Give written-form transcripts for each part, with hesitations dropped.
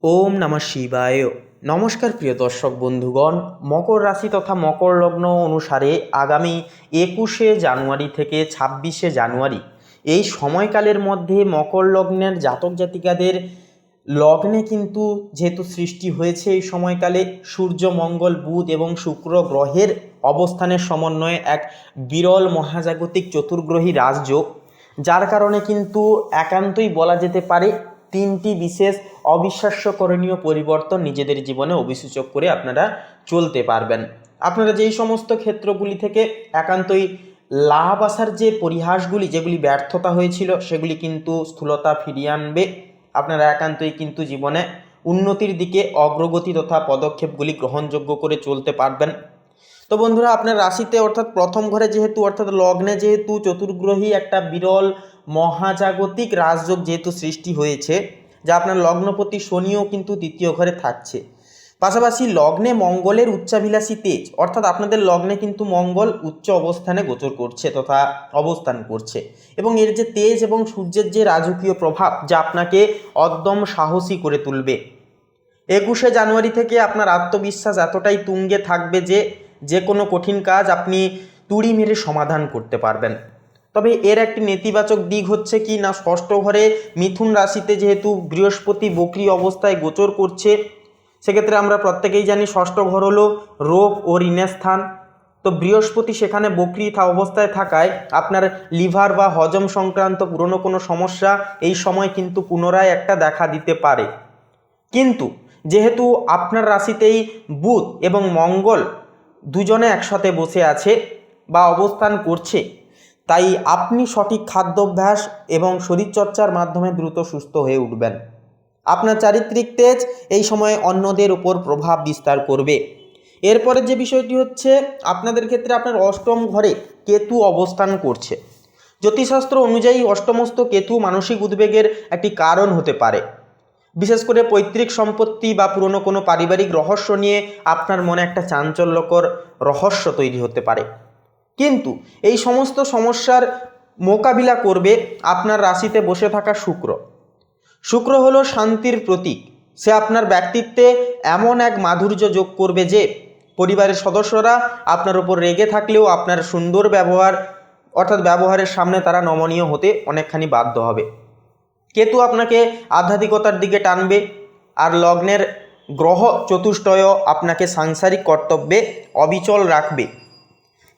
ওম নমঃ শিবায়। নমস্কার প্রিয় দর্শক বন্ধুগণ, মকর রাশি তথা মকর লগ্ন অনুসারে আগামী 21শে জানুয়ারি থেকে 26শে জানুয়ারি এই সময়কালের মধ্যে মকর লগ্নের জাতক জাতিকাদের লগ্নে কিন্তু যেহেতু সৃষ্টি হয়েছে এই সময়কালে সূর্য, মঙ্গল, বুধ এবং শুক্র গ্রহের অবস্থানের সমন্বয়ে এক বিরল মহাজাগতিক চতুর্গ্রহী রাজযোগ, যার কারণে কিন্তু একান্তই বলা যেতে পারে তিনটি বিশেষ অবিশ্বাস্য করণীয় পরিবর্তন নিজেদের জীবনে অভিসূচক করে আপনারা চলতে পারবেন। আপনারা যেই সমস্ত ক্ষেত্রগুলি থেকে একান্তই লাভ আসার যে পরিহাসগুলি, যেগুলি ব্যর্থতা হয়েছিল, সেগুলি কিন্তু স্থূলতা ফিরিয়ে আনবে। আপনারা একান্তই কিন্তু জীবনে উন্নতির দিকে অগ্রগতি তথা পদক্ষেপগুলি গ্রহণযোগ্য করে চলতে পারবেন। তো বন্ধুরা, আপনার রাশিতে অর্থাৎ প্রথম ঘরে যেহেতু অর্থাৎ লগ্নে যেহেতু চতুর্গ্রহী একটা বিরল মহাজাগতিক রাজযোগ যেহেতু সৃষ্টি হয়েছে, যা আপনার লগ্নপতি শনিও কিন্তু দ্বিতীয় ঘরে থাকছে। পাশাপাশি লগ্নে মঙ্গলের উচ্চাভিলাষী তেজ, অর্থাৎ আপনাদের লগ্নে কিন্তু মঙ্গল উচ্চ অবস্থানে গোচর করছে তথা অবস্থান করছে, এবং এর যে তেজ এবং সূর্যের যে রাজকীয় প্রভাব, যা আপনাকে অদ্যম সাহসী করে তুলবে। 21শে জানুয়ারি থেকে আপনার আত্মবিশ্বাস এতটাই তুঙ্গে থাকবে যে যে কোনো কঠিন কাজ আপনি তুড়ি মেরে সমাধান করতে পারবেন। তবে এর একটি নেতিবাচক দিক হচ্ছে কি না, ষষ্ঠ ঘরে মিথুন রাশিতে যেহেতু বৃহস্পতি বক্রী অবস্থায় গোচর করছে, সেক্ষেত্রে আমরা প্রত্যেকেই জানি ষষ্ঠ ঘর হলো রোগ ও ঋণের স্থান। তো বৃহস্পতি সেখানে বক্রী অবস্থায় থাকায় আপনার লিভার বা হজম সংক্রান্ত পুরনো কোনো সমস্যা এই সময় কিন্তু পুনরায় একটা দেখা দিতে পারে। কিন্তু যেহেতু আপনার রাশিতেই বুধ এবং মঙ্গল দুজনে একসাথে বসে আছে বা অবস্থান করছে, তাই আপনি সঠিক খাদ্যাভ্যাস এবং শরীরচর্চার মাধ্যমে দ্রুত সুস্থ হয়ে উঠবেন। আপনার চারিত্রিক তেজ এই সময়ে অন্যদের উপর প্রভাব বিস্তার করবে। এরপরের যে বিষয়টি হচ্ছে, আপনাদের ক্ষেত্রে আপনার অষ্টম ঘরে কেতু অবস্থান করছে। জ্যোতিষশাস্ত্র অনুযায়ী অষ্টমস্থ কেতু মানসিক উদ্বেগের একটি কারণ হতে পারে। বিশেষ করে পৈতৃক সম্পত্তি বা পুরনো কোনো পারিবারিক রহস্য নিয়ে আপনার মনে একটা চাঞ্চল্যকর রহস্য তৈরি হতে পারে। কিন্তু এই সমস্ত সমস্যার মোকাবিলা করবে আপনার রাশিতে বসে থাকা শুক্র। শুক্র হলো শান্তির প্রতীক। সে আপনার ব্যক্তিত্বে এমন এক মাধুর্য যোগ করবে যে পরিবারের সদস্যরা আপনার উপর রেগে থাকলেও আপনার সুন্দর ব্যবহার অর্থাৎ ব্যবহারের সামনে তারা নমনীয় হতে অনেকখানি বাধ্য হবে। কেতু আপনাকে আধ্যাত্মিকতার দিকে টানবে, আর লগ্নের গ্রহ চতুষ্টয় আপনাকে সাংসারিক কর্তব্যে অবিচল রাখবে।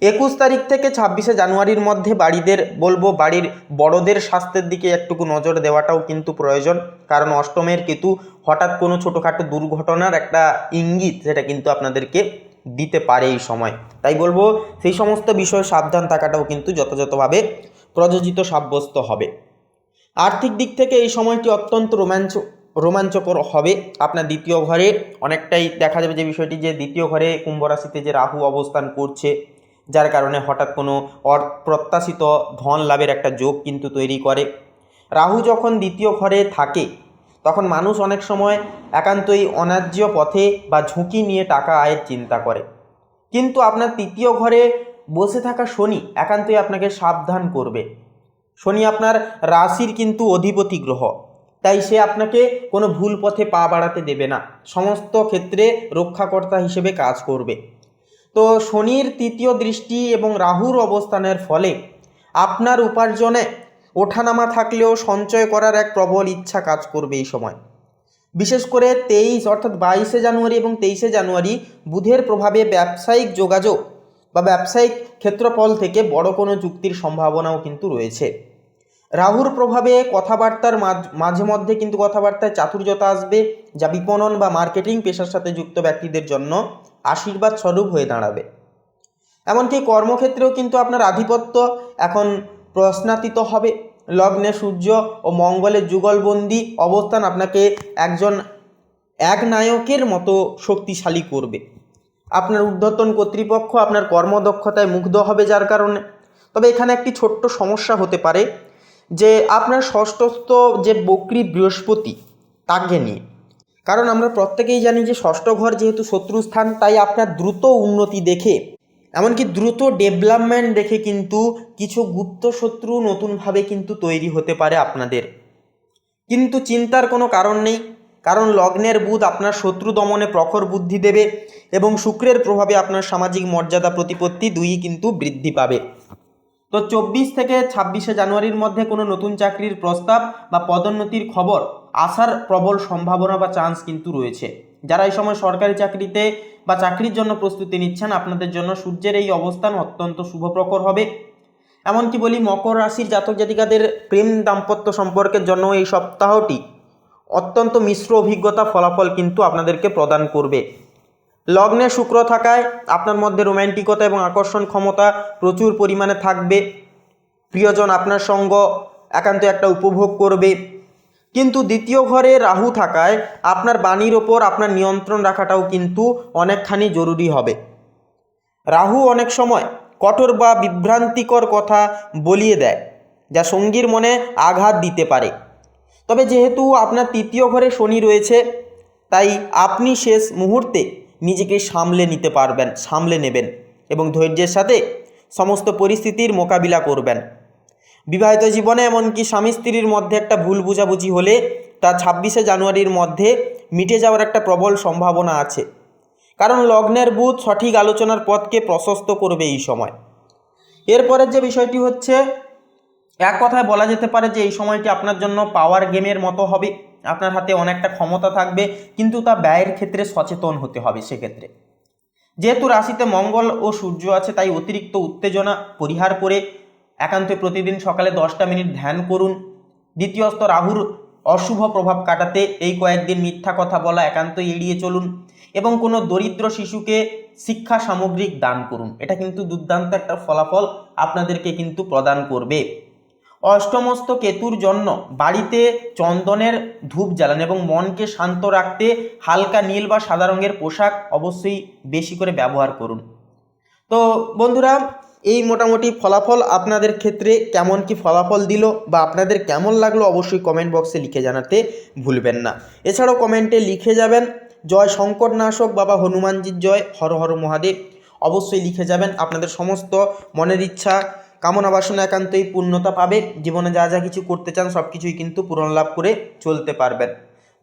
21 তারিখ থেকে 26শে জানুয়ারির মধ্যে বাড়ির বড়দের স্বাস্থ্যের দিকে একটুকু নজর দেওয়াটাও কিন্তু প্রয়োজন, কারণ অষ্টমের কেতু হঠাৎ কোনো ছোটোখাটো দুর্ঘটনার একটা ইঙ্গিত সেটা কিন্তু আপনাদেরকে দিতে পারে এই সময়। তাই বলবো, সেই সমস্ত বিষয়ে সাবধান থাকাটাও কিন্তু যথাযথভাবে প্রযোজিত সাব্যস্ত হবে। আর্থিক দিক থেকে এই সময়টি অত্যন্ত রোমাঞ্চকর হবে। আপনার দ্বিতীয় ঘরে অনেকটাই দেখা যাবে যে বিষয়টি, যে দ্বিতীয় ঘরে কুম্ভ রাশিতে যে রাহু অবস্থান করছে, যার কারণে হঠাৎ কোনো প্রত্যাশিত ধন লাভের একটা যোগ কিন্তু তৈরি করে। রাহু যখন দ্বিতীয় ঘরে থাকে তখন মানুষ অনেক সময় একান্তই অন্যায্য পথে বা ঝুঁকি নিয়ে টাকা আয়ের চিন্তা করে। কিন্তু আপনার তৃতীয় ঘরে বসে থাকা শনি একান্তই আপনাকে সাবধান করবে। শনি আপনার রাশির কিন্তু অধিপতি গ্রহ, তাই সে আপনাকে কোনো ভুল পথে পা বাড়াতে দেবে না, সমস্ত ক্ষেত্রে রক্ষাকর্তা হিসেবে কাজ করবে। তো শনির তৃতীয় দৃষ্টি এবং রাহুর অবস্থানের ফলে আপনার উপার্জনে ওঠানামা থাকলেও সঞ্চয় করার এক প্রবল ইচ্ছা কাজ করবে এই সময়। বিশেষ করে 22শে জানুয়ারি এবং 23শে জানুয়ারি বুধের প্রভাবে ব্যবসায়িক যোগাযোগ বা ব্যবসায়িক ক্ষেত্রফল থেকে বড় কোনো চুক্তির সম্ভাবনাও কিন্তু রয়েছে। রাহুর প্রভাবে কথাবার্তার মাঝে মধ্যে কিন্তু কথাবার্তায় চাতুর্যতা আসবে, যা বিপণন বা মার্কেটিং পেশার সাথে যুক্ত ব্যক্তিদের জন্য আশীর্বাদ স্বরূপ হয়ে দাঁড়াবে। এমনকি কর্মক্ষেত্রেও কিন্তু আপনার আধিপত্য এখন প্রশ্নাতীত হবে। লগ্নে সূর্য ও মঙ্গলের যুগলবন্দি অবস্থান আপনাকে একজন একনায়কের মতো শক্তিশালী করবে। আপনার ঊর্ধ্বতন কর্তৃপক্ষ আপনার কর্মদক্ষতায় মুগ্ধ হবে যার কারণে। তবে এখানে একটি ছোট্ট সমস্যা হতে পারে, যে আপনার ষষ্ঠস্থ যে বক্রী বৃহস্পতি, তাকে নিয়ে। কারণ আমরা প্রত্যেকেই জানি যে ষষ্ঠ ঘর যেহেতু শত্রুস্থান, তাই আপনার দ্রুত উন্নতি দেখে, এমনকি দ্রুত ডেভেলপমেন্ট দেখে কিন্তু কিছু গুপ্ত শত্রু নতুনভাবে কিন্তু তৈরি হতে পারে আপনাদের। কিন্তু চিন্তার কোনো কারণ নেই, কারণ লগ্নের বুধ আপনার শত্রু দমনে প্রখর বুদ্ধি দেবে এবং শুক্রের প্রভাবে আপনার সামাজিক মর্যাদা প্রতিপত্তি দুইই কিন্তু বৃদ্ধি পাবে। তো 24 থেকে 26শে জানুয়ারির মধ্যে কোনো নতুন চাকরির প্রস্তাব বা পদোন্নতির খবর আসার প্রবল সম্ভাবনা বা চান্স কিন্তু রয়েছে। যারা এই সময় সরকারি চাকরিতে বা চাকরির জন্য প্রস্তুতি নিচ্ছেন, আপনাদের জন্য সূর্যের এই অবস্থান অত্যন্ত শুভপ্রখর হবে। এমনকি বলি, মকর রাশির জাতক জাতিকাদের প্রেম দাম্পত্য সম্পর্কের জন্য এই সপ্তাহটি অত্যন্ত মিশ্র অভিজ্ঞতা ফলাফল কিন্তু আপনাদেরকে প্রদান করবে। লগ্নে শুক্র থাকায় আপনার মধ্যে রোম্যান্টিকতা এবং আকর্ষণ ক্ষমতা প্রচুর পরিমাণে থাকবে। প্রিয়জন আপনার সঙ্গ একান্ত একটা উপভোগ করবে। কিন্তু দ্বিতীয় ঘরে রাহু থাকায় আপনার বাণীর ওপর আপনার নিয়ন্ত্রণ রাখাটাও কিন্তু অনেকখানি জরুরি হবে। রাহু অনেক সময় কঠোর বা বিভ্রান্তিকর কথা বলিয়ে দেয়, যা সঙ্গীর মনে আঘাত দিতে পারে। তবে যেহেতু আপনার তৃতীয় ঘরে শনি রয়েছে, তাই আপনি শেষ মুহূর্তে নিজেকে সামলে নেবেন এবং ধৈর্যের সাথে সমস্ত পরিস্থিতির মোকাবিলা করবেন। বিবাহিত জীবনে এমনকি স্বামী স্ত্রীর মধ্যে একটা ভুল বোঝাবুঝি হলে তা 26শে জানুয়ারির মধ্যে মিটে যাওয়ার একটা প্রবল সম্ভাবনা আছে, কারণ লগ্নের বুধ সঠিক আলোচনার পথকে প্রশস্ত করবে এই সময়। এরপরের যে বিষয়টি হচ্ছে, এক কথায় বলা যেতে পারে যে এই সময়টি আপনার জন্য পাওয়ার গেমের মতো হবে। আপনার হাতে অনেকটা ক্ষমতা থাকবে, কিন্তু তা ব্যয়ের ক্ষেত্রে সচেতন হতে হবে। সেক্ষেত্রে যেহেতু রাশিতে মঙ্গল ও সূর্য আছে, তাই অতিরিক্ত উত্তেজনা পরিহার করে একান্তে প্রতিদিন সকালে 10টা মিনিট ধ্যান করুন। দ্বিতীয়ত, রাহুর অশুভ প্রভাব কাটাতে এই কয়েকদিন মিথ্যা কথা বলা একান্ত এড়িয়ে চলুন এবং কোনো দরিদ্র শিশুকে শিক্ষা সামগ্রিক দান করুন। এটা কিন্তু দুর্দান্ত একটা ফলাফল আপনাদেরকে কিন্তু প্রদান করবে। অষ্টমস্ত কেতুর জন্য বাড়িতে চন্দনের ধূপ জ্বালান এবং মনকে শান্ত রাখতে হালকা নীল বা সাদা রঙের পোশাক অবশ্যই বেশি করে ব্যবহার করুন। তো বন্ধুরা, এই মোটামুটি ফলাফল আপনাদের ক্ষেত্রে কেমন কি ফলাফল দিল বা আপনাদের কেমন লাগলো অবশ্যই কমেন্ট বক্সে লিখে জানাতে ভুলবেন না। এছাড়াও কমেন্টে লিখে যাবেন জয় সংকটনাশক বাবা হনুমানজির জয়, হর হর মহাদেব অবশ্যই লিখে যাবেন। আপনাদের সমস্ত মনের ইচ্ছা কামনা বাসনা একান্তই পূর্ণতা পাবে। জীবনে যা যা কিছু করতে চান সব কিছুই কিন্তু পূরণ লাভ করে চলতে পারবেন।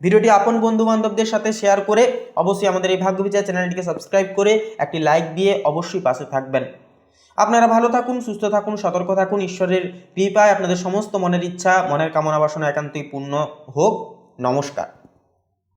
ভিডিওটি আপন বন্ধু বান্ধবদের সাথে শেয়ার করে অবশ্যই আমাদের এই ভাগ্যবিচার চ্যানেলটিকে সাবস্ক্রাইব করে একটি লাইক দিয়ে অবশ্যই পাশে থাকবেন। আপনারা ভালো থাকুন, সুস্থ থাকুন, সতর্ক থাকুন। ঈশ্বরের কৃপায় আপনাদের সমস্ত মনের ইচ্ছা মনের কামনা বাসনা একান্তই পূর্ণ হোক। নমস্কার।